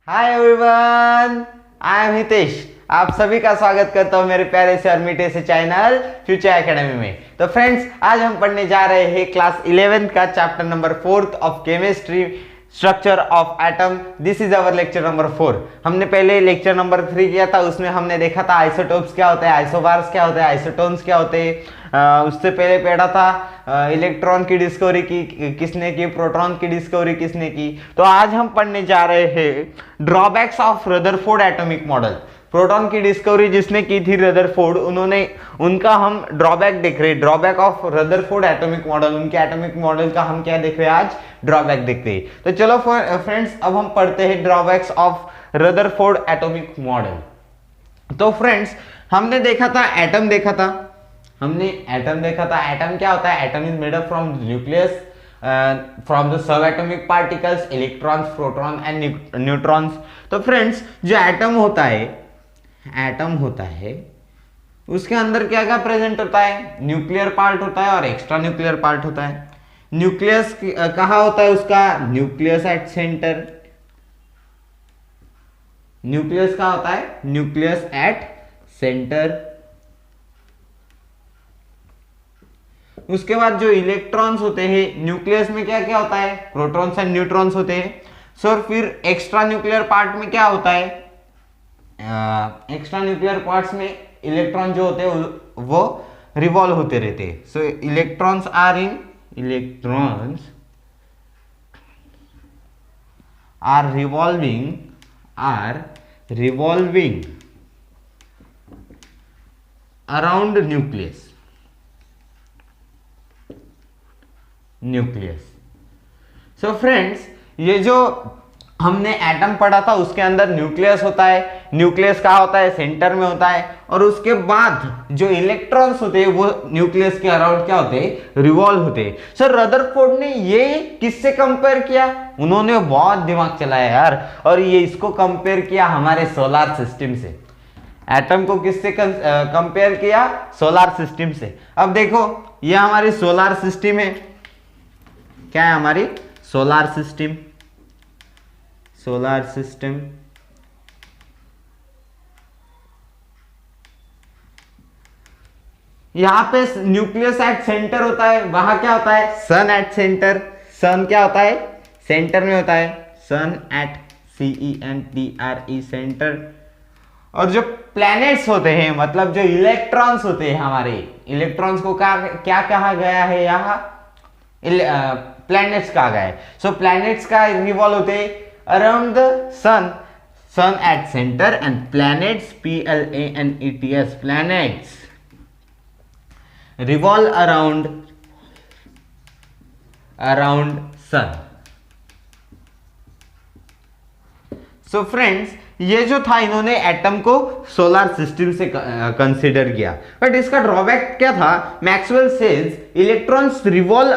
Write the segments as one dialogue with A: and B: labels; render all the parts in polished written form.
A: Hi everyone, I am Hitesh. आप सभी का स्वागत करता हूं मेरे प्यारे से और मीठे से चैनल फ्यूचर एकेडमी में। तो फ्रेंड्स, आज हम पढ़ने जा रहे हैं क्लास 11th का chapter number 4 of chemistry, structure of atom. This is our lecture number 4। हमने पहले लेक्चर नंबर 3 किया था, उसमें हमने देखा था आइसोटोप्स क्या होते हैं, आइसोबार्स क्या होते हैं, आइसोटोन्स क्या होते हैं। उससे पहले पढ़ा था इलेक्ट्रॉन की डिस्कवरी की किसने की, प्रोटॉन की डिस्कवरी किसने की। तो आज हम पढ़ने जा रहे हैं drawbacks of Rutherford atomic model. Proton की डिस्कवरी जिसने की थी रदरफोर्ड, उनका हम ड्रॉबैक देख रहे हैं। Drawback of Rutherford atomic model, उनके एटॉमिक मॉडल का हम क्या देख रहे हैं आज, ड्रॉबैक देखते हैं। तो चलो फ्रेंड्स, अब हम पढ़ते हैं drawbacks of Rutherford atomic model. तो फ्रेंड्स, हमने देखा था एटम देखा था, एटम क्या होता है। Atom is made up from nucleus, from the sub atomic particles, electrons, proton and neutrons. तो फ्रेंड्स, जो एटम होता है उसके अंदर क्या क्या प्रेजेंट होता है, न्यूक्लियर पार्ट होता है और एक्स्ट्रा न्यूक्लियर पार्ट होता है। न्यूक्लियस कहाँ होता है उसका, न्यूक्लियस एट सेंटर। न्यूक्लियस कहाँ होता है, न्यूक्लियस एट सेंटर। उसके बाद जो इलेक्ट्रॉन्स होते हैं, न्यूक्लियस में क्या क्या होता है, प्रोटॉन्स एंड न्यूट्रॉन्स होते हैं। सो फिर एक्स्ट्रा न्यूक्लियर पार्ट में क्या होता है, एक्स्ट्रा न्यूक्लियर पार्ट्स में इलेक्ट्रॉन जो होते हैं वो रिवॉल्व होते रहते हैं। So electrons are revolving around nucleus. So friends, ये जो हमने एटम पढ़ा था उसके अंदर न्यूक्लियस होता है। न्यूक्लियस कहाँ होता है, सेंटर में होता है। और उसके बाद जो इलेक्ट्रॉन्स होते हैं वो न्यूक्लियस के अराउंड क्या होते हैं, रिवॉल्व होते हैं। सर रदरफोर्ड ने ये किससे कंपेयर किया, उन्होंने बहुत दिमाग चलाया यार, और ये इसको कंपेयर किया हमारे सोलर सिस्टम से। एटम को किससे कंपेयर किया, सोलर सिस्टम से। अब देखो, ये हमारी सोलर सिस्टम है। क्या है हमारी सोलर सिस्टम, यहां पे न्यूक्लियस एट सेंटर होता है, वहां क्या होता है, सन एट सेंटर। सन क्या होता है, सेंटर में होता है, सन एट CENTRE सेंटर। और जो प्लैनेट्स होते हैं, मतलब जो इलेक्ट्रॉन्स होते हैं, हमारे इलेक्ट्रॉन्स को क्या कहा गया है यहाँ, प्लैनेट्स कहा गया है। सो प्लैनेट्स का रिवॉल्व होते हैं around the sun at centre, and planets PLANETS planets revolve around sun. So friends, ये जो था, इन्होंने एटम को सोलर सिस्टम से कंसीडर किया। बट इसका ड्रॉबैक क्या था, Maxwell says electrons revolve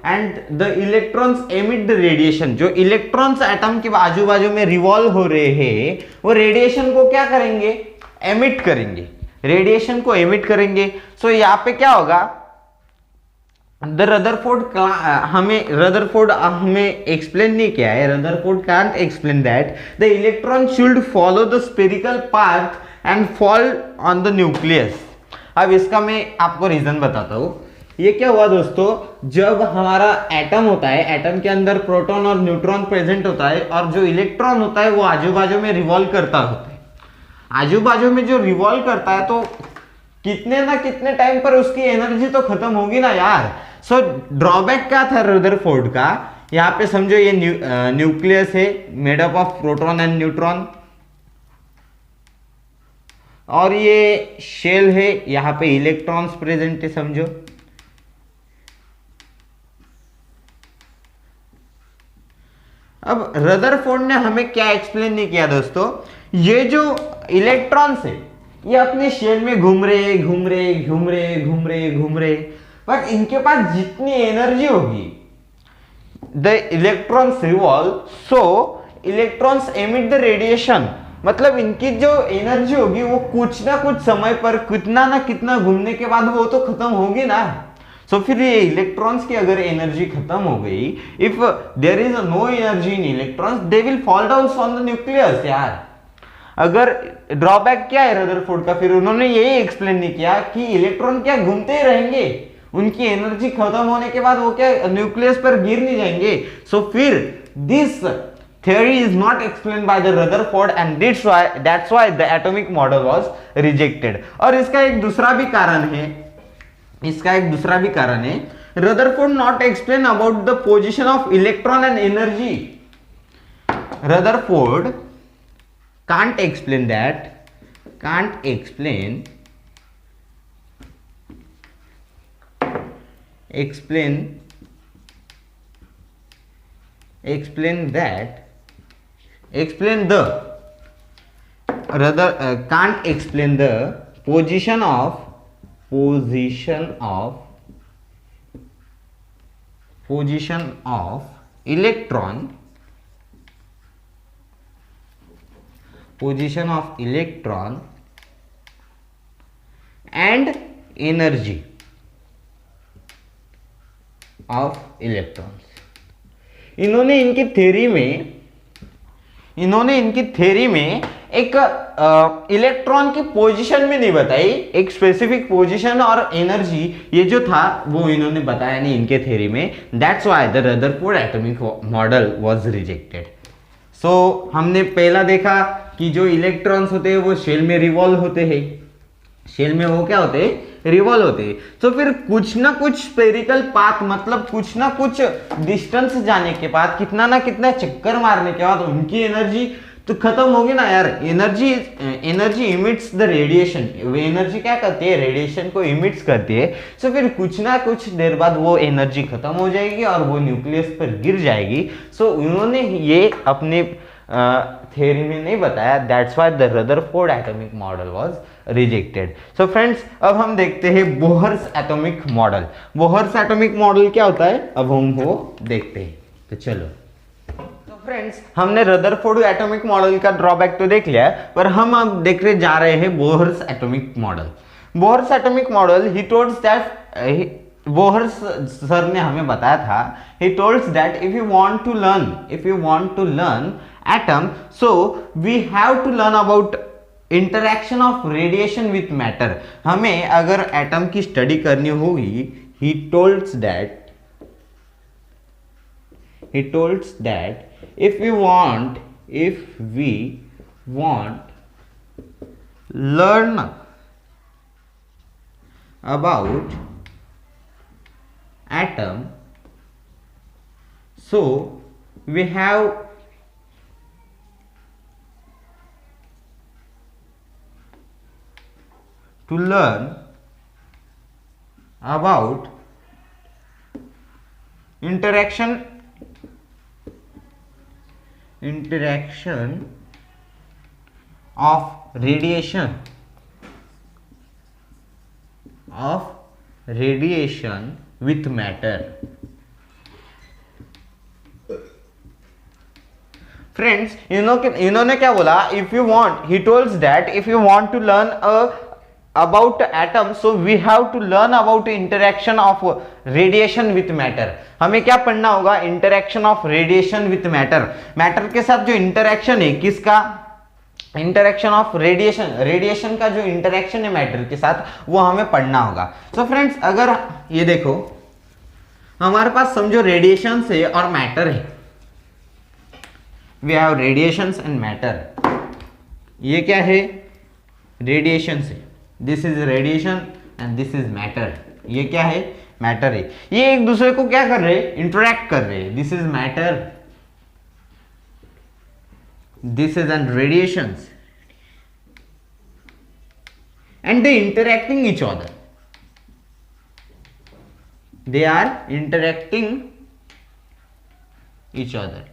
A: and the electrons emit the radiation. जो इलेक्ट्रॉन्स एटम के आजू बाजू में रिवॉल्व हो रहे हैं, वो रेडिएशन को क्या करेंगे, एमिट करेंगे, रेडिएशन को एमिट करेंगे। सो यहाँ पे क्या होगा, रदरफोर्ड हमें एक्सप्लेन नहीं किया है, Rutherford can't explain that the electron should follow the spherical path and fall on the nucleus. अब इसका मैं आपको रीजन बताता हूँ। ये क्या हुआ दोस्तों, जब हमारा एटम होता है, एटम के अंदर प्रोटॉन और न्यूट्रॉन प्रेजेंट होता है, और जो इलेक्ट्रॉन होता है वो आजू बाजू में रिवॉल्व करता होता है। आजू बाजू में जो रिवॉल्व करता है, तो कितने ना कितने टाइम पर उसकी एनर्जी तो खत्म होगी ना यार। सो ड्रॉबैक क्या था रदरफोर्ड का, यहाँ पे समझो ये न्यूक्लियस है made up of proton and neutron, और ये शेल है, यहाँ पे इलेक्ट्रॉन्स प्रेजेंट है समझो। अब रदरफोर्ड ने हमें क्या एक्सप्लेन नहीं किया दोस्तों, ये जो इलेक्ट्रॉन्स है ये अपने शेल में घूम रहे, बट इनके पास जितनी एनर्जी होगी, the electrons revolve, so electrons emit the radiation. मतलब इनकी जो एनर्जी होगी वो कुछ ना कुछ समय पर कितना ना कितना घूमने के बाद वो तो खत्म होगी ना। सो फिर ये इलेक्ट्रॉन्स की अगर एनर्जी खत्म हो गई, if there is no energy in electrons they will fall down on the nucleus. यार अगर ड्रॉबैक क्या है रदरफोर्ड का, फिर उन्होंने यही एक्सप्लेन नहीं किया कि इलेक्ट्रॉन क्या घूमते ही रहेंगे, उनकी एनर्जी खत्म होने के बाद वो क्या न्यूक्लियस पर गिर नहीं जाएंगे। सो फिर this theory is not explained by the Rutherford and that's why the atomic model was rejected। और इसका एक दूसरा भी कारण है, Rutherford not explain about the position of electron and energy। Rutherford can't explain can't explain the position of electron and energy of electrons। इन्होंने इनकी theory में एक इलेक्ट्रॉन की पोजीशन में नहीं बताई, एक स्पेसिफिक पोजीशन और एनर्जी ये जो था वो इन्होंने बताया नहीं इनके थ्योरी में। That's why the Rutherford atomic model was rejected. So हमने पहला देखा कि जो इलेक्ट्रॉन्स होते हैं वो शेल में रिवॉल्व होते हैं, शेल में वो क्या होते हैं, रिवॉल्व होते हैं। तो फिर कुछ ना कुछ स्फेरिकल पाथ, मतलब कुछ ना कुछ डिस्टेंस जाने के बाद, कितना ना कितना चक्कर मारने के बाद उनकी एनर्जी तो खत्म होगी ना यार। एनर्जी इमिट्स द रेडिएशन, वो एनर्जी क्या करती है, रेडिएशन को इमिट्स करती है। सो फिर कुछ ना कुछ देर बाद वो एनर्जी खत्म हो जाएगी और वो न्यूक्लियस पर गिर जाएगी। सो उन्होंने ये अपने थ्योरी में नहीं बताया। That's why the Rutherford atomic model was rejected. So friends अब हम देखते हैं Bohr's atomic model. Bohr's atomic model क्या होता है अब हम वो देखते हैं। तो चलो फ्रेंड्स हमने रदरफोर्ड एटॉमिक मॉडल का ड्रॉबैक तो देख लिया, पर हम अब देखने जा रहे हैं Bohr's atomic model. Bohr's atomic model he told that, Bohr's sir ने हमें बताया था, he told that if you want to learn atom, so we have to learn about interaction of radiation with matter। हमें अगर atom की study करनी होगी, he told that if we want learn about atom, so we have to learn about interaction of radiation with matter। Friends इन्होंने क्या बोला, if you want, he told that if you want to learn about atom, so we have to learn about interaction of radiation with matter। हमें क्या पढ़ना होगा, interaction of radiation with matter. Matter के साथ जो इंटरेक्शन है, किसका interaction of radiation का जो इंटरेक्शन है मैटर के साथ, वो हमें पढ़ना होगा। तो फ्रेंड्स अगर ये देखो हमारे पास समझो रेडिएशन है और मैटर है, we have radiations and matter. ये क्या है, रेडिएशन है, this is radiation and this is matter. ये क्या है, मैटर है। ये एक दूसरे को क्या कर रहे हैं, इंटरैक्ट कर रहे हैं। This is matter, this is an radiation and they interacting each other, they are interacting each other,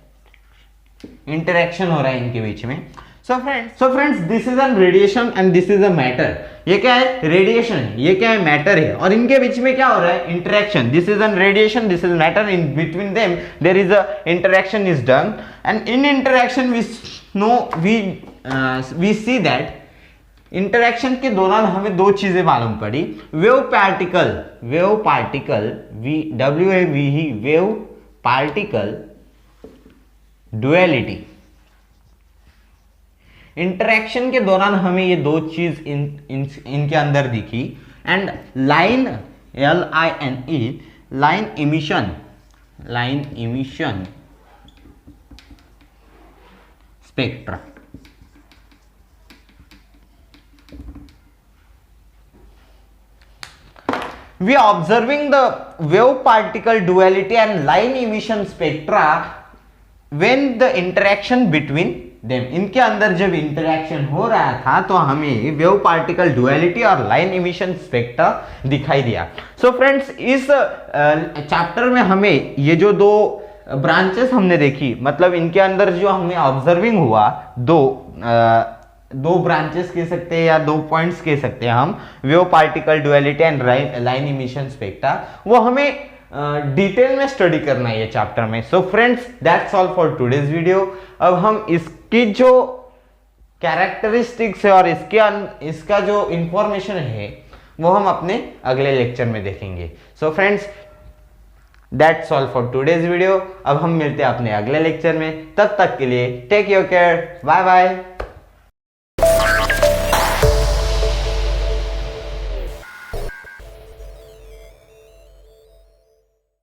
A: interaction हो रहा है इनके बीच में। So friends, this is a radiation and this is a matter। ये क्या है, रेडिएशन है, ये क्या है, मैटर है, और इनके बीच में क्या हो रहा है, interaction. This is an radiation, this is matter, in between them there is a interaction is done, and in interaction we see that interaction के दौरान हमें दो चीजें मालूम पड़ी, wave particle wave particle duality. Interaction के दौरान हमें ये दो चीज इनके अंदर दिखी। And line LINE line emission spectra. We are observing the wave particle duality and line emission spectra when the interaction between them, इनके अंदर जब इंटरेक्शन हो रहा था तो हमें वेव पार्टिकल डुअलिटी और लाइन इमिशन स्पेक्ट्रा दिखाई दिया। सो फ्रेंड्स, इस चैप्टर में हमें ये जो दो ब्रांचेस हमने देखी, मतलब इनके अंदर जो हमें ऑब्जर्विंग हुआ, दो ब्रांचेस कह सकते हैं या दो पॉइंट्स कह सकते हैं हम, wave particle duality and line emission spectra, वो हमें डिटेल में स्टडी करना है ये चैप्टर में। So friends, that's all for today's video. अब हम इसकी जो कैरेक्टरिस्टिक्स है और इसका जो इंफॉर्मेशन है वो हम अपने अगले लेक्चर में देखेंगे। So friends, that's all for today's video. अब हम मिलते हैं अपने अगले लेक्चर में, तब तक के लिए take your care, bye bye.